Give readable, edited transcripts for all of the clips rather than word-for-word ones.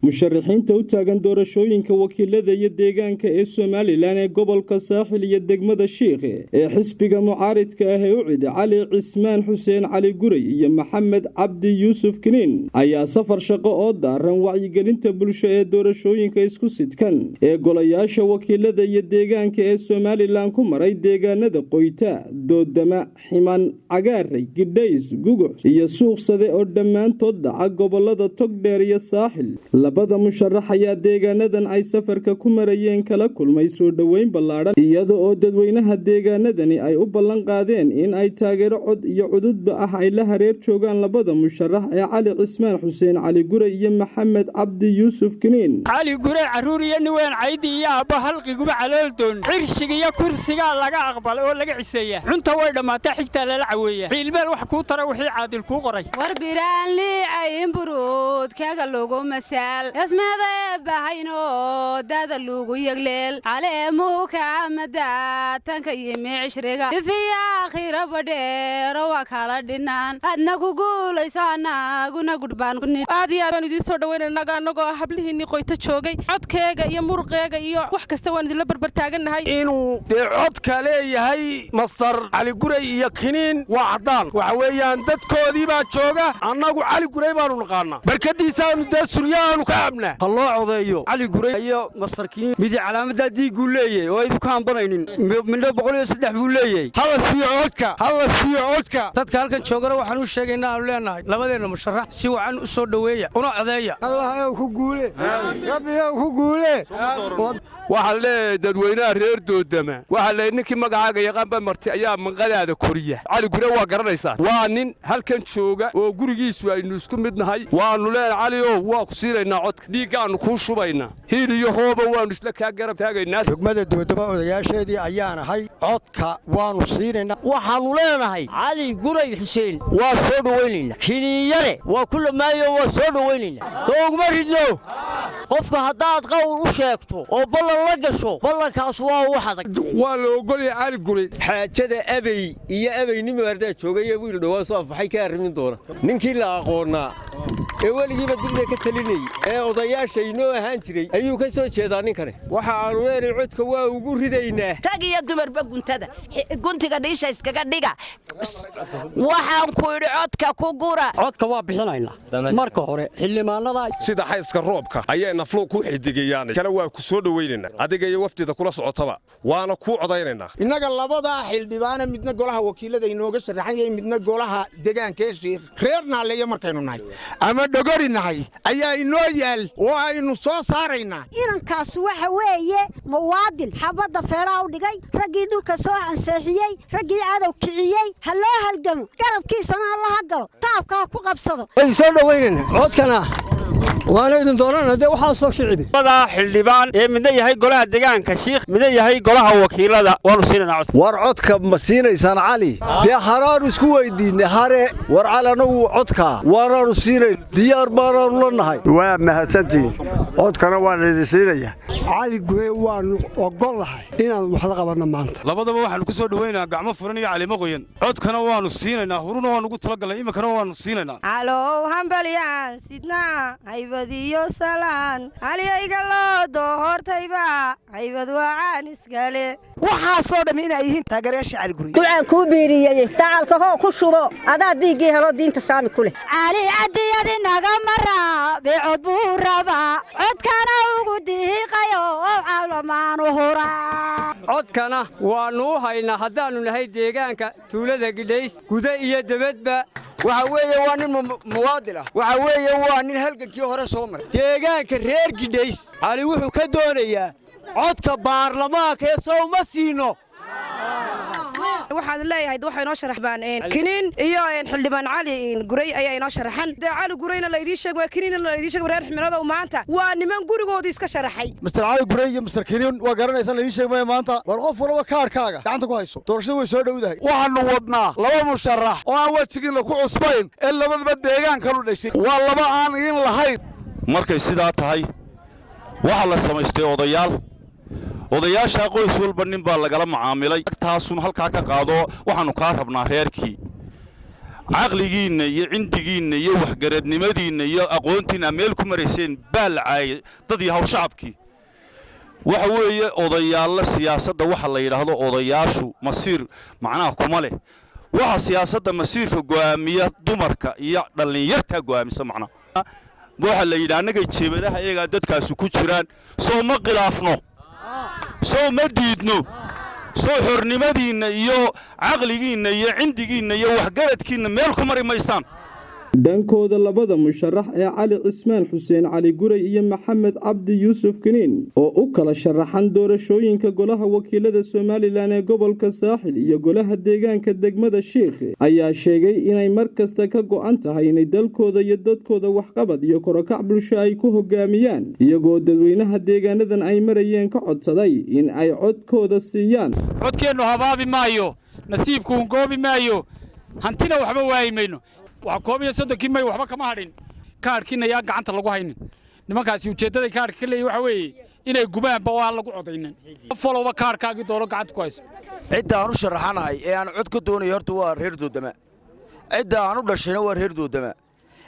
musharaxiinta u taagan doorashooyinka wakiilada iyo deegaanka ee Somaliland ee gobolka Saaxil iyo degmada Sheekh ee xisbiga mucaaridka ah ee u cid Cali Cismaan Xuseen Cali Guray iyo Maxamed Cabdi Yuusuf Kiniin ayaa safar shaqo oo daaran wacyigelinta bulsho ee doorashooyinka isku sidkan ee golayaasha wakiilada iyo deegaanka ee Somaliland ku maray deegaanada Qoyta, Doodama, Ximan, Cagaaray, Gidhays, Gugux iyo Suuqsade oo dhammaantood dhaca gobolada Togdheer iyo Saaxil. labada musharax ayaa deegaanadan ay safarka ku marayeen kala kulmay soo dhaweyn ballaaran iyadoo oo dadweynaha deegaanadani ay u ballan qaadeen in ay taageero cod iyo cududba ah ay la hareer joogaan labada musharax ee Cali Cismaan Xuseen Cali Guray iyo Maxamed Cabdi Yuusuf Kiniin. Cali Guray caruur iyo niween caydi iyo aabba halqiguba calooldoon cirshiga iyo kursiga laga aqbal oo laga ciseeyaa cunta way dhamaatay xigta la caweeyaa xiilmeel wax ku tara wixii caadil ku qoray warbiraan liicay buruud kaga loogu masaal اسمه بهينو داد اللوغو يغليل عليه موكا مدى تنكي معشرقا في آخر بدير وكالا دينان أدناكو قولي سانا قونا قربان قنين آدي أبانو دي سودا وين الناقا نوغو حبليه إني قويتا شوغي عد كيغا إيا مرقيغا إيا وحكستا وان دي لبربر تاغن هاي إنو دي عد كالي هاي مصدر علي قري إيا كنين وعدان وعويان داد كودي با شوغا أناقو علي قري بانو نقانا بركدي سانو دا سوريان وكامنا الله عضيو علي قري إيا مصدر كنين ميدي علامة دي قوليه وإذو كان بناينين من دو بقولي سدح بقوليه هلا في عودكا دادك هالكن شوغرا وحنو الشيغينا أولينا لبادينا مشرح سيو عن أسود دوية ونو عضية الله يوكو قولي ربي يوكو قولي waxaa leeyahay dadweynaha reer Doodama waxaa leeyahay ninkii magacaaga yaqaan marti ayaa manqadaada koriya Cali Guray waa garanaysaa waa nin halkan jooga oo gurigiisu aynu isku midnahay waanu leeyahay Cali oo waa ku siilaynaa codka dhiigaanu ku shubaynaa hiil iyo hooba waanu isla ka garab taagaynaa degmada Doodama odayaasheedii ayaan ahay codka waanu siinaynaa waxaanu leenahay Cali Guray Xuseen waa soo dhaweynayna kiniyare waa kullu maayo waa soo dhaweynayna toogma ridno qofka hadaad qawl u sheegto oo la gasho ballankaas waa wax adag waa la ogol yahay Cali Guray xaajada abay iyo abaynimo arday joogay wiil dhawaan soo afxay ka arrimin doona ninkii la aqoonaa ee waligiiba dibna ka talinay ee odayaasha inoo ahaan jiray ayuu ka soo jeedaa ninkani waxa aanu weeray codka waa ugu ridaynaa tag iyo dumarba guntiga dhiisha iskaga dhiga waxaan ku yiri codka ku gura codka waa bixinaynaa marka hore xillimaanada sida xayska roobka ayay naflo ku xidigayaan kala waa ku soo dhaweynayna adiga iyo waftida kula socotaba waana ku codaynayna inaga labada xildhibaana midna golaha wakiilada inooga sharaxan yahay midna golaha deegaanka ee Sheekh reerna leeyahay markaynu nahay ama dhogorinahay ayaa inoo yaal oo aynu soo saaraynaa inankaas waxa weeye muwaadin xabada feeraa u dhigay ragii dhulka soo ansaxiyay ragii cadow kiciyay haloo halgamo garabkiisana Allah galo taabka ku qabsado way soo dhaweynayna codkana waana idin doonana waxa soo shicibay wada xildhibaan ee midna yahay golaha deegaanka Sheekh midna yahay golaha wakiilada waanu siinaa cod war codka ma siinaysan Cali de haraan isku weydiinay hare war calana uu codka waanu siinay diyaar baanu lanahay waa mahadsantiin codkana waa la idin siinaya Cali Guray waanu ogolahay inaan wax la qabano maanta labadaba waxaan ku soo dhaweynaa gacmo furan iyo cali maqoyan codkana waanu siinaynaa huruna waanu ugu talagalay imikana waanu siinaynaa alo hambaliyaan sidna haybadiyo salaan haliyayga loo doortayba haybad waan iskale waxa soo dhameynay yihiin taageerayaasha Cali Guray ducaan ku biiriyay tacalka hoo ku shubo adaa diigii helo diinta saami kule Cali adiyadi naga mara beecod buu raba codkana ugu diiqayo calaamaanu hura codkana waanu haynaa hadaanu nahay deegaanka tuulada Gidhays guda iyo dabadba waxa weeye waa nin muwaadin ah waxa weeye waa nin halgankii hore soo maray deegaanka reer Gidhays Cali wuxuu ka doonayaa codka baarlamaanka ee soo ma siino waxaan leeyahay waxa inoo sharaxbaan Kiniin iyo xildhibaan Cali Guray ayaa inoo sharaxan Cali Gurayna la idin sheegay Kiniin la idin sheegay reer ximilada maanta waa niman gurigoodii iska sharaxay Mr. Cali Guray iyo Mr. Kiniin waa garanaysan la idin sheegay maanta war qof walba kaarkaaga gacanta ku hayso doorashadu way soo dhawdahay waxaanu wadnaa laba musharax oo aan wajigina ku cusbayn ee labadaba deegaanka u dhashay waa laba aan in lahayn markay sidaa tahay waxa la samaystay odayaasha qoys walba nin baa lagala macaamilay taasun halka ka qaado waxaanu ka rabnaa reerkii caqligiinna iyo cindigiinna iyo waxgaradnimadiinna iyo aqoontiinna meel ku marayseen baa la caayay dad iyo hawl shacabkii waxa weeye odayaalla siyaasadda waxa la yidhaahdo odayaashu masiir macnaha kuma leh waxa siyaasadda masiirka go'aamiya dumarka iyo dhallinyarta go'aamisa macnaha waxa la yidhaa annaga jeebadaha iyagaa dadkaasi ku jiraan soo ma khilaafno soo ma diidno soo xornimadiinna iyo caqligiinna iyo cindigiinna iyo waxgaradkiinna meel ku mari maysaan dhankooda labada musharax ee cali cismaan xuseen cali guray iyo maxamed cabdi yuusuf kiniin oo u kala sharaxan doorashooyinka golaha wakiilada Soomaaliland ee gobolka Saaxil iyo golaha deegaanka degmada Sheekh ayaa sheegay inay mar kasta ka go'an tahay inay dalkooda iyo dadkooda waxqabad iyo korokac bulsho ay ku hogaamiyaan iyagoo dadweynaha deegaanadan ay marayeen ka codsaday in ay codkooda siiyaan codkeenu habaabi maayo nasiibku goobi maayo hantina waxba waayimayno waxa koobiyo sodonkii may waxba kama hadhin kaarkiina yaa gacanta lagu haynin nimankaasi ujeedada kaarka kale waxa weeye inay gubaanba waa lagu codaynin follow kaarkaagi doolo gacanta ku hayso cidda aan u sharaxanahay ee aan cod ka doonayo horta waa reer Doodama cidda aan u dhashayna waa reer Doodama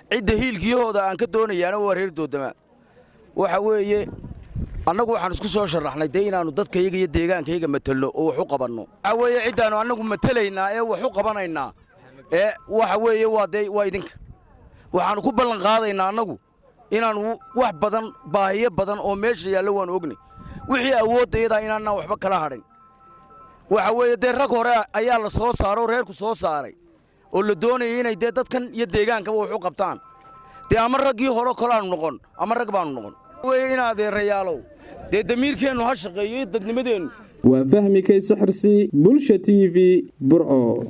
cidda hiilkiyooda aan ka doonayaana waa reer Doodama waxa weeye annagu waxaan isku soo sharaxnay inaanu dadkayaga iyo deegaankayaga matalno oo wax u qabanno waxa weeye ciddaanu annagu matalaynaa ee wax u qabanaynaa waxa weeye waa idinka waxaan ku ballan qaadaynaa annagu inaanu wax badan baahiyo badan oo meesha yaalla waan ognay wixii awoodayada inaanna waxba kala hadhin waxa weeye rag hore ayaa la soo saaro reerku soo saaray oo la doonayay inay dadkan iyo deegaankaba wax u qabtaan ama raggii hore kalaanu noqon ama rag baanu noqon weeye in adeerayaalow damiirkeennu ha shaqeeyo dadnimadeennu waa fahmi kay saxarsi bulsha TV burco